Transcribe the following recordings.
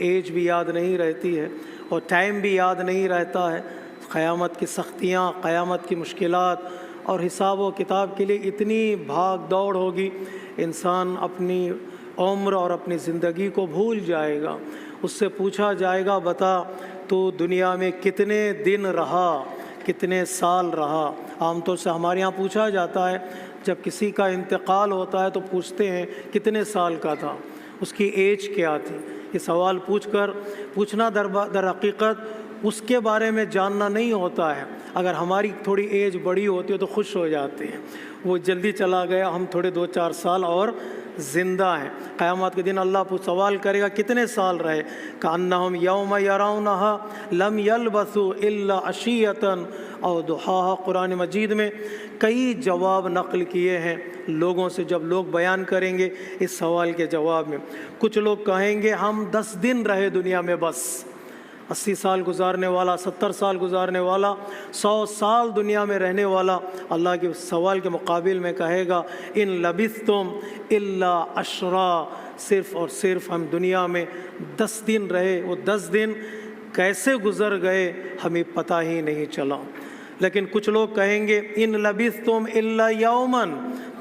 Age بھی یاد نہیں رہتی ہے اور ٹائم بھی یاد نہیں رہتا ہے۔ قیامت کی سختیاں، قیامت کی مشکلات اور حساب و کتاب کے لیے اتنی بھاگ دوڑ ہوگی، انسان اپنی عمر اور اپنی زندگی کو بھول جائے گا۔ اس سے پوچھا جائے گا، بتا تو دنیا میں کتنے دن رہا، کتنے سال رہا۔ عام طور سے ہمارے یہاں پوچھا جاتا ہے، جب کسی کا انتقال ہوتا ہے تو پوچھتے ہیں کتنے سال کا تھا، اس کی ایج کیا تھی۔ یہ سوال پوچھنا در حقیقت اس کے بارے میں جاننا نہیں ہوتا ہے۔ اگر ہماری تھوڑی ایج بڑی ہوتی ہے تو خوش ہو جاتے ہیں، وہ جلدی چلا گیا، ہم تھوڑے 2-4 سال اور زندہ ہیں۔ قیامت کے دن اللہ سوال کرے گا کتنے سال رہے، کأنہم یوم یرونہا لم یلبثوا الا عشیۃ او ضحاہا۔ قرآن مجید میں کئی جواب نقل کیے ہیں لوگوں سے، جب لوگ بیان کریں گے اس سوال کے جواب میں۔ کچھ لوگ کہیں گے ہم 10 دن رہے دنیا میں، بس 80 سال گزارنے والا، 70 سال گزارنے والا، 100 سال دنیا میں رہنے والا اللہ کے سوال کے مقابل میں کہے گا ان لبثتم الا عشرا، صرف اور صرف ہم دنیا میں 10 دن رہے۔ وہ 10 دن کیسے گزر گئے ہمیں پتہ ہی نہیں چلا۔ لیکن کچھ لوگ کہیں گے ان لبثتم الا یوما،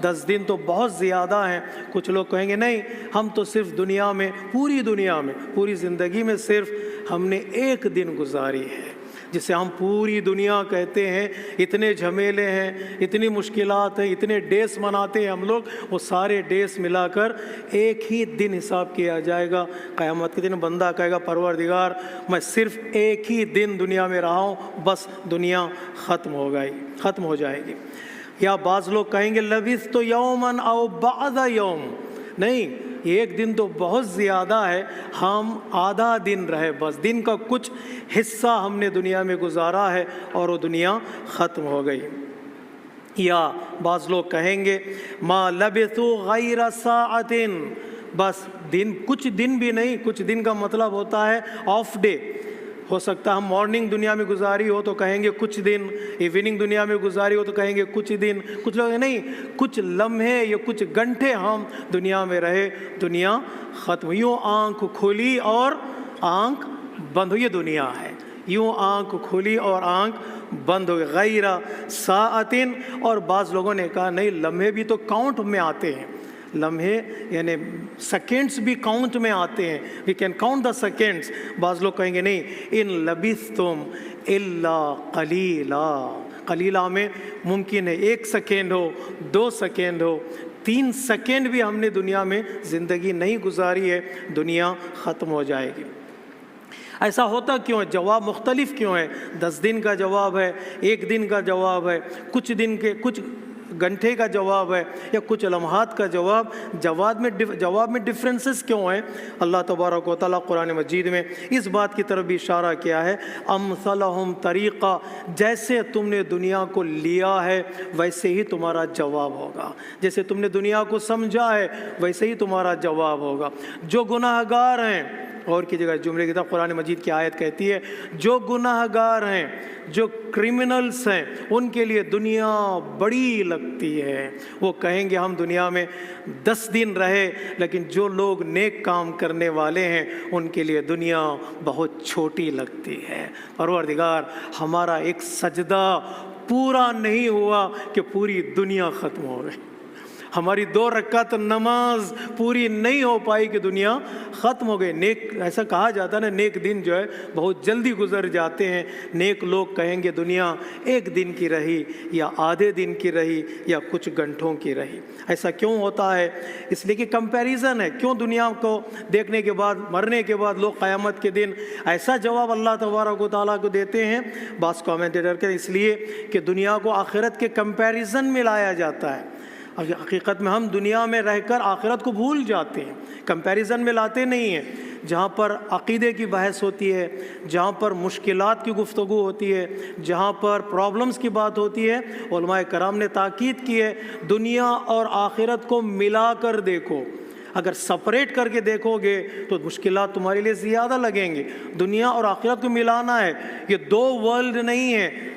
10 دن تو بہت زیادہ ہیں۔ کچھ لوگ کہیں گے نہیں، ہم تو صرف دنیا میں، پوری زندگی میں صرف ہم نے 1 دن گزاری ہے، جسے ہم پوری دنیا کہتے ہیں۔ اتنے جھمیلے ہیں، اتنی مشکلات ہیں، اتنے ڈیز مناتے ہیں ہم لوگ، وہ سارے ڈیز ملا کر 1 ہی دن حساب کیا جائے گا۔ قیامت کے دن بندہ کہے گا پروردگار میں صرف 1 ہی دن دنیا میں رہا ہوں، بس دنیا ختم ہو جائے گی۔ یا بعض لوگ کہیں گے لبثت یوما او بعض یوم، نہیں، 1 دن تو بہت زیادہ ہے، ہم آدھا دن رہے، بس دن کا کچھ حصہ ہم نے دنیا میں گزارا ہے اور وہ دنیا ختم ہو گئی۔ یا بعض لوگ کہیں گے ما لبثوا غیر ساعۃ، بس دن، کچھ دن بھی نہیں۔ کچھ دن کا مطلب ہوتا ہے آف ڈے، ہو سکتا ہے ہم مارننگ دنیا میں گزاری ہو تو کہیں گے کچھ دن، ایوننگ دنیا میں گزاری ہو تو کہیں گے کچھ دن۔ کچھ لوگ نہیں، کچھ لمحے یا کچھ گھنٹے ہم دنیا میں رہے، دنیا ختم۔ یوں آنکھ کھلی اور آنکھ بند ہوئی، یہ دنیا ہے۔ یوں آنکھ کھلی اور آنکھ بند ہو گئی، غیر ساعۃ۔ اور بعض لوگوں نے کہا نہیں، لمحے بھی تو کاؤنٹ میں آتے ہیں، لمحے یعنی سیکنڈز بھی کاؤنٹ میں آتے ہیں، we can count the seconds. بعض لوگ کہیں گے نہیں، ان لبثتم الا قلیلا، قلیلا میں ممکن ہے 1 سیکنڈ ہو، 2 سیکنڈ ہو، 3 سیکنڈ بھی ہم نے دنیا میں زندگی نہیں گزاری ہے، دنیا ختم ہو جائے گی۔ ایسا ہوتا کیوں ہے؟ جواب مختلف کیوں ہے؟ 10 دن کا جواب ہے، 1 دن کا جواب ہے، کچھ گھنٹے کا جواب ہے، یا کچھ لمحات کا جواب میں ڈفرینسز کیوں ہیں؟ اللہ تبارک و تعالیٰ قرآن مجید میں اس بات کی طرف بھی اشارہ کیا ہے، امثلہم طریقہ، جیسے تم نے دنیا کو لیا ہے ویسے ہی تمہارا جواب ہوگا، جیسے تم نے دنیا کو سمجھا ہے ویسے ہی تمہارا جواب ہوگا۔ جو گناہ گار ہیں، اور کی جگہ جملے کی طرف قرآن مجید کی آیت کہتی ہے، جو گناہ گار ہیں، جو کرمنلز ہیں، ان کے لیے دنیا بڑی لگتی ہے۔ وہ کہیں گے ہم دنیا میں 10 دن رہے، لیکن جو لوگ نیک کام کرنے والے ہیں ان کے لیے دنیا بہت چھوٹی لگتی ہے۔ پروردگار ہمارا ایک سجدہ پورا نہیں ہوا کہ پوری دنیا ختم ہو گئی، ہماری 2 رکعت نماز پوری نہیں ہو پائی کہ دنیا ختم ہو گئی۔ نیک، ایسا کہا جاتا ہے نا، نیک دن جو ہے بہت جلدی گزر جاتے ہیں۔ نیک لوگ کہیں گے دنیا 1 دن کی رہی، یا آدھے دن کی رہی، یا کچھ گھنٹوں کی رہی۔ ایسا کیوں ہوتا ہے؟ اس لیے کہ کمپیریزن ہے۔ کیوں دنیا کو دیکھنے کے بعد، مرنے کے بعد لوگ قیامت کے دن ایسا جواب اللہ تبارک و تعالیٰ کو دیتے ہیں؟ بعض کامنٹیٹر کے اس لیے کہ دنیا کو آخرت کے کمپیریزن میں لایا جاتا ہے۔ حقیقت میں ہم دنیا میں رہ کر آخرت کو بھول جاتے ہیں، کمپیریزن میں لاتے نہیں ہیں۔ جہاں پر عقیدے کی بحث ہوتی ہے، جہاں پر مشکلات کی گفتگو ہوتی ہے، جہاں پر پرابلمز کی بات ہوتی ہے، علماء کرام نے تاکید کی ہے دنیا اور آخرت کو ملا کر دیکھو۔ اگر سپریٹ کر کے دیکھو گے تو مشکلات تمہارے لیے زیادہ لگیں گے۔ دنیا اور آخرت کو ملانا ہے، یہ 2 ورلڈ نہیں ہے،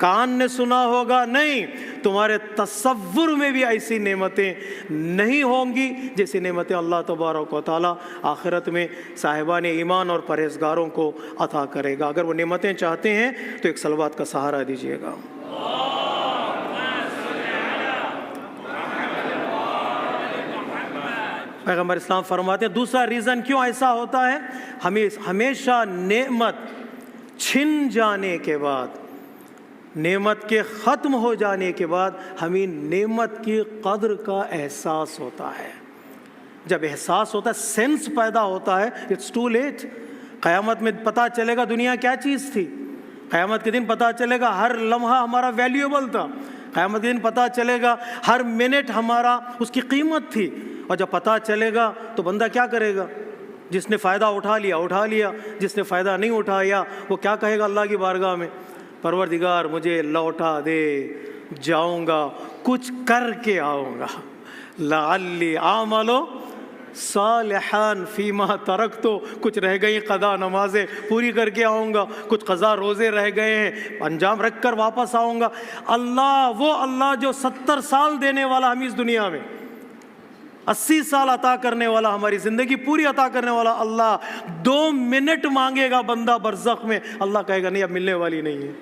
کان نے سنا ہوگا، نہیں، تمہارے تصور میں بھی ایسی نعمتیں نہیں ہوں گی جیسی نعمتیں اللہ تبارک و تعالیٰ آخرت میں صاحبان ایمان اور پرہیزگاروں کو عطا کرے گا۔ اگر وہ نعمتیں چاہتے ہیں تو ایک صلوات کا سہارا دیجیے گا۔ پیغمبر اسلام فرماتے ہیں دوسرا ریزن کیوں ایسا ہوتا ہے، ہمیں ہمیشہ نعمت چھن جانے کے بعد، نعمت کے ختم ہو جانے کے بعد ہمیں نعمت کی قدر کا احساس ہوتا ہے۔ جب احساس ہوتا ہے، سینس پیدا ہوتا ہے، اٹس ٹو لیٹ۔ قیامت میں پتہ چلے گا دنیا کیا چیز تھی، قیامت کے دن پتہ چلے گا ہر لمحہ ہمارا ویلیوبل تھا، قیامت کے دن پتہ چلے گا ہر منٹ ہمارا اس کی قیمت تھی۔ اور جب پتہ چلے گا تو بندہ کیا کرے گا؟ جس نے فائدہ اٹھا لیا، جس نے فائدہ نہیں اٹھایا وہ کیا کہے گا اللہ کی بارگاہ میں؟ پروردگار مجھے لوٹا دے، جاؤں گا کچھ کر کے آؤں گا، لعلی اعمل صالحا فیما ترکت، کچھ رہ گئی قضا نمازیں پوری کر کے آؤں گا، کچھ قضا روزے رہ گئے ہیں انجام رکھ کر واپس آؤں گا۔ اللہ، وہ اللہ جو 70 سال دینے والا ہمیں اس دنیا میں، 80 سال عطا کرنے والا، ہماری زندگی پوری عطا کرنے والا اللہ 2 منٹ مانگے گا بندہ برزخ میں، اللہ کہے گا نہیں اب ملنے والی نہیں ہے۔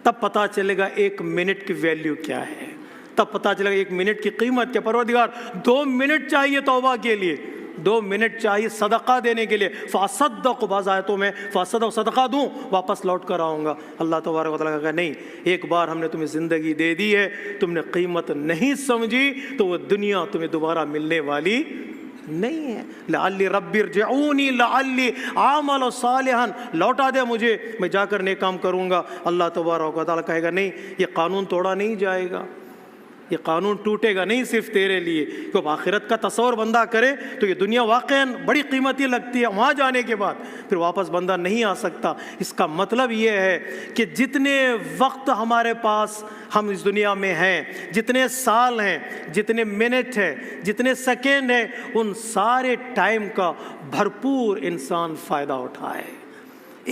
تب پتہ چلے گا 1 منٹ کی ویلیو کیا ہے، تب پتہ چلے گا 1 منٹ کی قیمت کیا۔ پروردگار 2 منٹ چاہیے توبہ کے لیے، 2 منٹ چاہیے صدقہ دینے کے لیے، فاصدق، بعض آیتوں میں فاصدق، صدقہ دوں واپس لوٹ کر آؤں گا۔ اللہ تبارک و تعالیٰ کہا نہیں، ایک بار ہم نے تمہیں زندگی دے دی ہے، تم نے قیمت نہیں سمجھی تو وہ دنیا تمہیں دوبارہ ملنے والی نہیں ہے۔ لعلی ربی ارجعونی لعلی اعمل صالحا، لوٹا دے مجھے، میں جا کر نیک کام کروں گا۔ اللہ تبارک و تعالیٰ کہے گا نہیں، یہ قانون توڑا نہیں جائے گا، یہ قانون ٹوٹے گا نہیں صرف تیرے لیے، کیونکہ آخرت کا تصور بندہ کرے تو یہ دنیا واقعاً بڑی قیمتی لگتی ہے، وہاں جانے کے بعد پھر واپس بندہ نہیں آ سکتا۔ اس کا مطلب یہ ہے کہ جتنے وقت ہمارے پاس ہم اس دنیا میں ہیں، جتنے سال ہیں، جتنے منٹ ہیں، جتنے سیکنڈ ہیں، ان سارے ٹائم کا بھرپور انسان فائدہ اٹھائے۔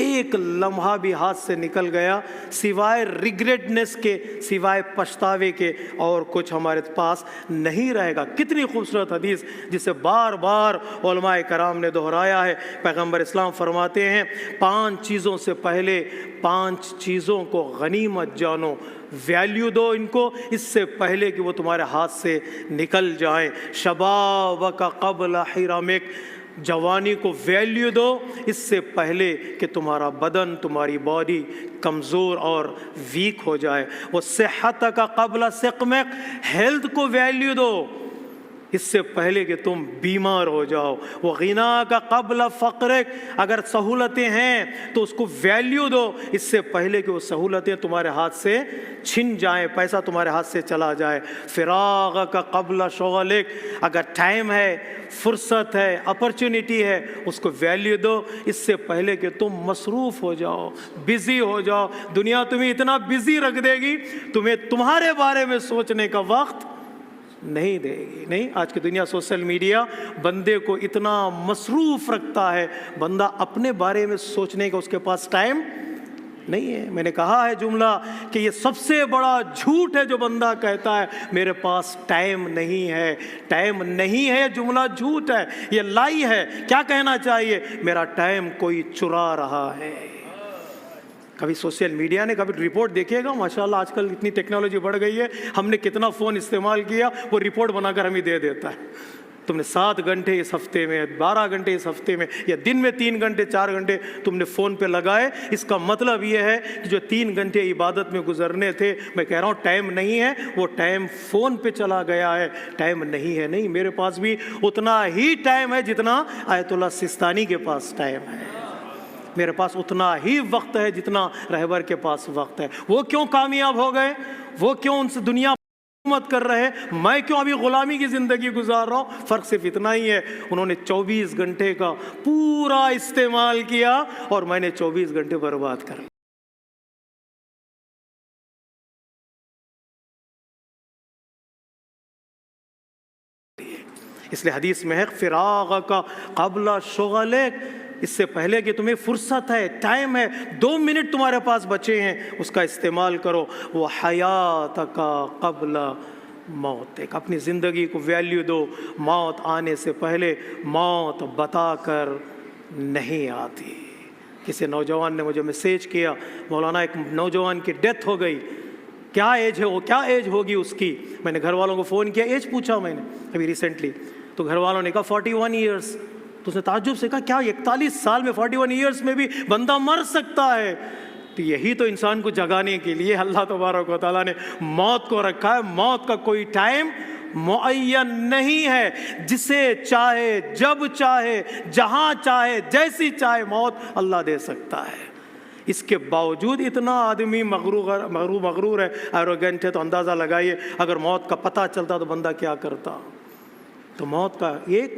ایک لمحہ بھی ہاتھ سے نکل گیا سوائے ریگریٹنس کے، سوائے پچھتاوے کے، اور کچھ ہمارے پاس نہیں رہے گا۔ کتنی خوبصورت حدیث جسے بار بار علماء کرام نے دہرایا ہے۔ پیغمبر اسلام فرماتے ہیں 5 چیزوں سے پہلے 5 چیزوں کو غنیمت جانو، ویلیو دو ان کو اس سے پہلے کہ وہ تمہارے ہاتھ سے نکل جائیں۔ شبابک قبل حرمک، جوانی کو ویلیو دو اس سے پہلے کہ تمہارا بدن، تمہاری باڈی کمزور اور ویک ہو جائے۔ وہ صحت کا قبل سقمک، ہیلتھ کو ویلیو دو اس سے پہلے کہ تم بیمار ہو جاؤ۔ وہ غنا کا قبل فقرک، اگر سہولتیں ہیں تو اس کو ویلیو دو اس سے پہلے کہ وہ سہولتیں تمہارے ہاتھ سے چھن جائیں، پیسہ تمہارے ہاتھ سے چلا جائے۔ فراغ کا قبل شغلک، اگر ٹائم ہے، فرصت ہے، اپرچونٹی ہے، اس کو ویلیو دو اس سے پہلے کہ تم مصروف ہو جاؤ، بزی ہو جاؤ۔ دنیا تمہیں اتنا بزی رکھ دے گی، تمہیں تمہارے بارے میں سوچنے کا وقت نہیں دے گی۔ نہیں، آج کی دنیا سوشل میڈیا بندے کو اتنا مصروف رکھتا ہے، بندہ اپنے بارے میں سوچنے کا اس کے پاس ٹائم نہیں ہے۔ میں نے کہا ہے جملہ کہ یہ سب سے بڑا جھوٹ ہے جو بندہ کہتا ہے میرے پاس ٹائم نہیں ہے۔ ٹائم نہیں ہے جملہ جھوٹ ہے، یہ لائی ہے۔ کیا کہنا چاہیے؟ میرا ٹائم کوئی چرا رہا ہے۔ کبھی سوشل میڈیا نے کبھی رپورٹ دیکھیے گا، ماشاءاللہ آج کل اتنی ٹیکنالوجی بڑھ گئی ہے، ہم نے کتنا فون استعمال کیا وہ رپورٹ بنا کر ہمیں دے دیتا ہے۔ تم نے 7 گھنٹے اس ہفتے میں، 12 گھنٹے اس ہفتے میں، یا دن میں 3 گھنٹے 4 گھنٹے تم نے فون پہ لگائے۔ اس کا مطلب یہ ہے کہ جو 3 گھنٹے عبادت میں گزرنے تھے، میں کہہ رہا ہوں ٹائم نہیں ہے، وہ ٹائم فون پہ چلا گیا ہے، ٹائم نہیں ہے۔ نہیں، میرے پاس بھی اتنا ہی ٹائم ہے جتنا آیت اللہ سستانی کے پاس ٹائم ہے، میرے پاس اتنا ہی وقت ہے جتنا رہبر کے پاس وقت ہے۔ وہ کیوں کامیاب ہو گئے؟ وہ کیوں ان سے دنیا حکومت کر رہے؟ میں کیوں ابھی غلامی کی زندگی گزار رہا ہوں؟ فرق صرف اتنا ہی ہے، انہوں نے 24 گھنٹے کا پورا استعمال کیا اور میں نے 24 گھنٹے برباد کر۔ اس لیے حدیث میں ہے فراغ کا قبل شغلک، اس سے پہلے کہ تمہیں فرصت ہے، ٹائم ہے، 2 منٹ تمہارے پاس بچے ہیں، اس کا استعمال کرو۔ وہ حیات کا قبل موت، اپنی زندگی کو ویلیو دو۔ موت آنے سے پہلے موت بتا کر نہیں آتی۔ کسی نوجوان نے مجھے میسیج کیا، مولانا ایک نوجوان کی ڈیتھ ہو گئی، کیا ایج ہے وہ، کیا ایج ہوگی اس کی؟ میں نے گھر والوں کو فون کیا، ایج پوچھا میں نے ابھی ریسنٹلی، تو گھر والوں نے کہا 41 ایئرس۔ تو اس نے تعجب سے کہا کیا 41 سال میں 41 ایئرس میں بھی بندہ مر سکتا ہے؟ تو یہی تو انسان کو جگانے کے لیے اللہ تبارک و تعالیٰ نے موت کو رکھا ہے۔ موت کا کوئی ٹائم معین نہیں ہے، جسے چاہے، جب چاہے، جہاں چاہے، جیسی چاہے موت اللہ دے سکتا ہے۔ اس کے باوجود اتنا آدمی مغرور ہے، ایروگنٹ ہے، تو اندازہ لگائیے اگر موت کا پتہ چلتا تو بندہ کیا کرتا۔ تو موت کا ایک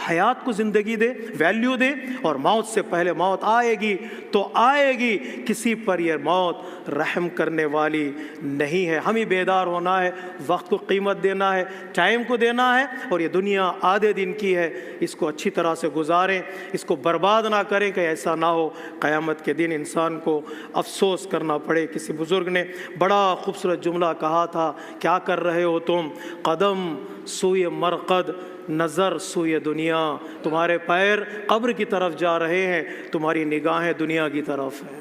حیات کو زندگی دے، ویلیو دے، اور موت سے پہلے موت آئے گی تو آئے گی، کسی پر یہ موت رحم کرنے والی نہیں ہے۔ ہمیں بیدار ہونا ہے، وقت کو قیمت دینا ہے، ٹائم کو دینا ہے، اور یہ دنیا آدھے دن کی ہے، اس کو اچھی طرح سے گزاریں، اس کو برباد نہ کریں کہ ایسا نہ ہو قیامت کے دن انسان کو افسوس کرنا پڑے۔ کسی بزرگ نے بڑا خوبصورت جملہ کہا تھا، کیا کر رہے ہو تم؟ قدم سوئے مرقد، نظر سوئے دنیا۔ تمہارے پیر قبر کی طرف جا رہے ہیں، تمہاری نگاہیں دنیا کی طرف ہیں۔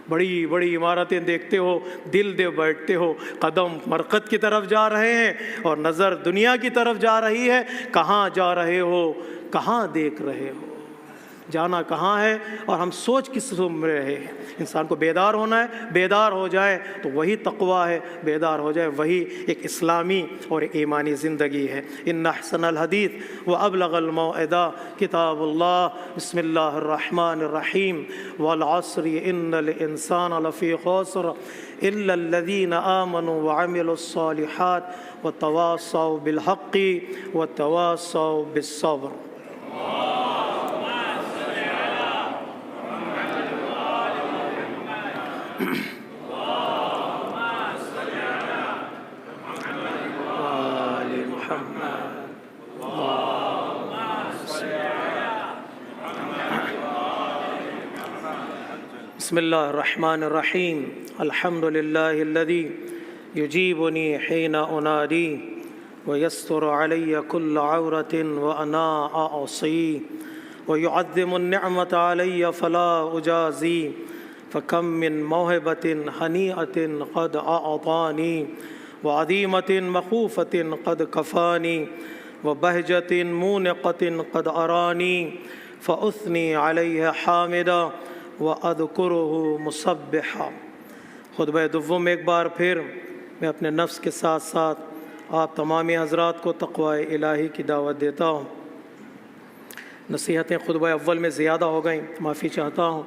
بڑی بڑی عمارتیں دیکھتے ہو، دل دے بیٹھتے ہو، قدم مرقد کی طرف جا رہے ہیں اور نظر دنیا کی طرف جا رہی ہے۔ کہاں جا رہے ہو، کہاں دیکھ رہے ہو، جانا کہاں ہے، اور ہم سوچ کس میں رہے ہیں؟ انسان کو بیدار ہونا ہے، بیدار ہو جائے تو وہی تقویٰ ہے، بیدار ہو جائے وہی ایک اسلامی اور ایمانی زندگی ہے۔ ان احسن الحدیث و ابلغ الموعظہ کتاب اللہ، بسم اللہ الرحمن الرحیم، والعصر ان الانسان لفی خسر الا الذین آمنوا وعملوا الصالحات وتواصوا بالحق وتواصوا بالصبر۔ بسم اللہ الرحمن الرحیم، الحمد للہ الذی یجیبنی حین انادی ویستر علی کل عورۃ وانا اعصی ویعظم النعمۃ علی فلا اجازی فکم من موہبۃ ہنیئۃ قد اعطانی وعظیمۃ مخوفۃ قد کفانی وبہجۃ مونقۃ قد ارانی فاثنی علیہ حامدا وَأَذْكُرُهُ مُسَبِّحًا۔ خطبہ دوم میں ایک بار پھر میں اپنے نفس کے ساتھ ساتھ آپ تمام حضرات کو تقوی الہی کی دعوت دیتا ہوں۔ نصیحتیں خطبہ اول میں زیادہ ہو گئیں، معافی چاہتا ہوں۔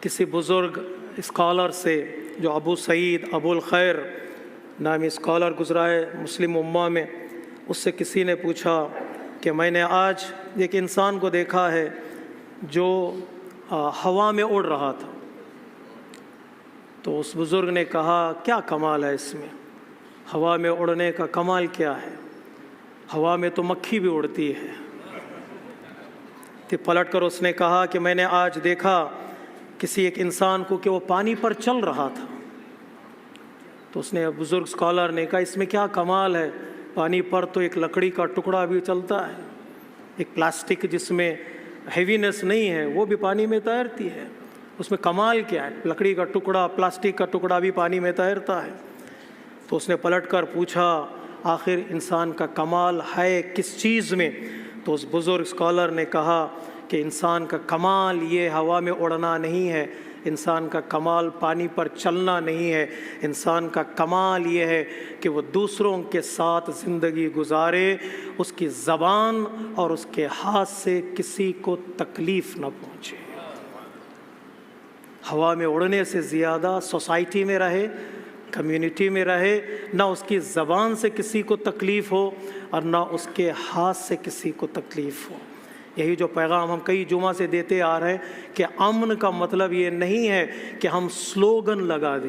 کسی بزرگ اسکالر سے جو ابو سعید ابو الخیر نامی اسکالر گزرا ہے مسلم امہ میں، اس سے کسی نے پوچھا کہ میں نے آج ایک انسان کو دیکھا ہے جو ہوا میں اڑ رہا تھا۔ تو اس بزرگ نے کہا کیا کمال ہے اس میں، ہوا میں اڑنے کا کمال کیا ہے؟ ہوا میں تو مکھی بھی اڑتی ہے۔ تو پلٹ کر اس نے کہا کہ میں نے آج دیکھا کسی ایک انسان کو کہ وہ پانی پر چل رہا تھا۔ تو اس نے بزرگ اسکالر نے کہا اس میں کیا کمال ہے، پانی پر تو ایک لکڑی کا ٹکڑا بھی چلتا ہے، ایک پلاسٹک جس میں ہیوینس نہیں ہے وہ بھی پانی میں تیرتی ہے، اس میں کمال کیا ہے؟ لکڑی کا ٹکڑا، پلاسٹک کا ٹکڑا بھی پانی میں تیرتا ہے۔ تو اس نے پلٹ کر پوچھا آخر انسان کا کمال ہے کس چیز میں؟ تو اس بزرگ اسکالر نے کہا کہ انسان کا کمال یہ ہوا میں اڑنا نہیں ہے، انسان کا کمال پانی پر چلنا نہیں ہے، انسان کا کمال یہ ہے کہ وہ دوسروں کے ساتھ زندگی گزارے، اس کی زبان اور اس کے ہاتھ سے کسی کو تکلیف نہ پہنچے۔ ہوا میں اڑنے سے زیادہ سوسائٹی میں رہے، کمیونٹی میں رہے، نہ اس کی زبان سے کسی کو تکلیف ہو اور نہ اس کے ہاتھ سے کسی کو تکلیف ہو۔ یہی جو پیغام ہم کئی جمعہ سے دیتے آ رہے ہیں کہ امن کا مطلب یہ نہیں ہے کہ ہم سلوگن لگا دیں،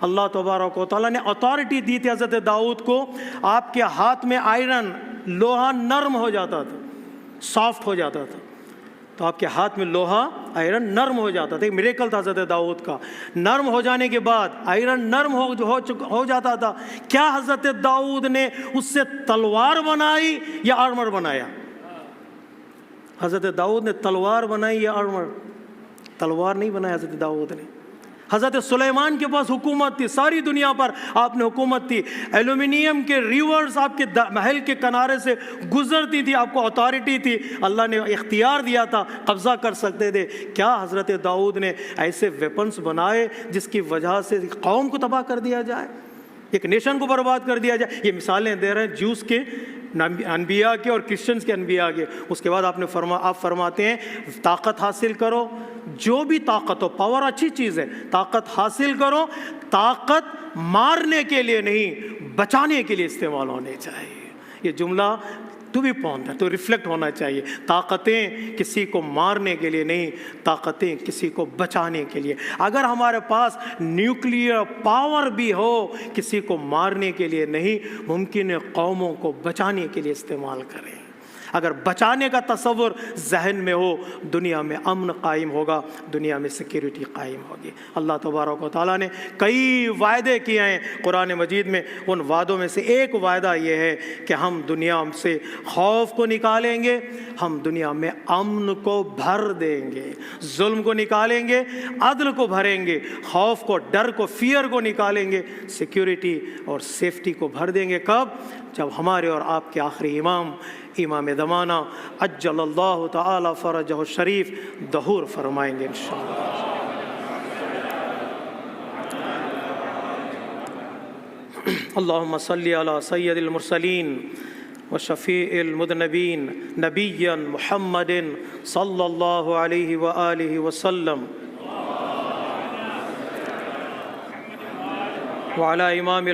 اللہ تبارک و تعالیٰ نے اتھارٹی دی تھی حضرت داؤد کو. آپ کے ہاتھ میں آئرن لوہا نرم ہو جاتا تھا, سافٹ ہو جاتا تھا, تو آپ کے ہاتھ میں لوہا آئرن نرم ہو جاتا تھا. ایک میریکل تھا حضرت داؤد کا. نرم ہو جانے کے بعد آئرن نرم ہو جاتا تھا. کیا حضرت داؤد نے اس سے تلوار بنائی یا آرمر بنایا؟ حضرت داؤد نے تلوار بنائی یا آرمر؟ تلوار نہیں بنایا حضرت داؤد نے. حضرت سلیمان کے پاس حکومت تھی, ساری دنیا پر آپ نے حکومت تھی. ایلومینیم کے ریورز آپ کے محل کے کنارے سے گزرتی تھی, آپ کو اتھارٹی تھی, اللہ نے اختیار دیا تھا, قبضہ کر سکتے تھے. کیا حضرت داؤد نے ایسے ویپنز بنائے جس کی وجہ سے قوم کو تباہ کر دیا جائے, ایک نیشن کو برباد کر دیا جائے؟ یہ مثالیں دے رہے ہیں جوس کے انبیاء کے اور کرسچنز کے انبیاء کے. اس کے بعد آپ فرماتے ہیں طاقت حاصل کرو, جو بھی طاقت ہو, پاور اچھی چیز ہے, طاقت حاصل کرو, طاقت مارنے کے لیے نہیں بچانے کے لیے استعمال ہونے چاہیے. یہ جملہ ٹو بی پونڈ ہے, تو ریفلیکٹ ہونا چاہیے. طاقتیں کسی کو مارنے کے لیے نہیں, طاقتیں کسی کو بچانے کے لیے. اگر ہمارے پاس نیوکلیئر پاور بھی ہو, کسی کو مارنے کے لیے نہیں, ممکن ہے قوموں کو بچانے کے لیے استعمال کریں. اگر بچانے کا تصور ذہن میں ہو, دنیا میں امن قائم ہوگا, دنیا میں سیکیورٹی قائم ہوگی. اللہ تبارک و تعالیٰ نے کئی وعدے کیے ہیں قرآن مجید میں. ان وعدوں میں سے ایک وعدہ یہ ہے کہ ہم دنیا سے خوف کو نکالیں گے, ہم دنیا میں امن کو بھر دیں گے, ظلم کو نکالیں گے, عدل کو بھریں گے, خوف کو, ڈر کو, فیئر کو نکالیں گے, سیکیورٹی اور سیفٹی کو بھر دیں گے. کب؟ جب ہمارے اور آپ کے آخری امام زمانہ عجل اللہ تعالی فرجہ الشریف ظہور فرمائیں گے انشاءاللہ. اللہم صلی علی سید المرسلین وشفیع المذنبین نبیا محمد صلی اللہ علیہ وآلہ وسلم وعلی امام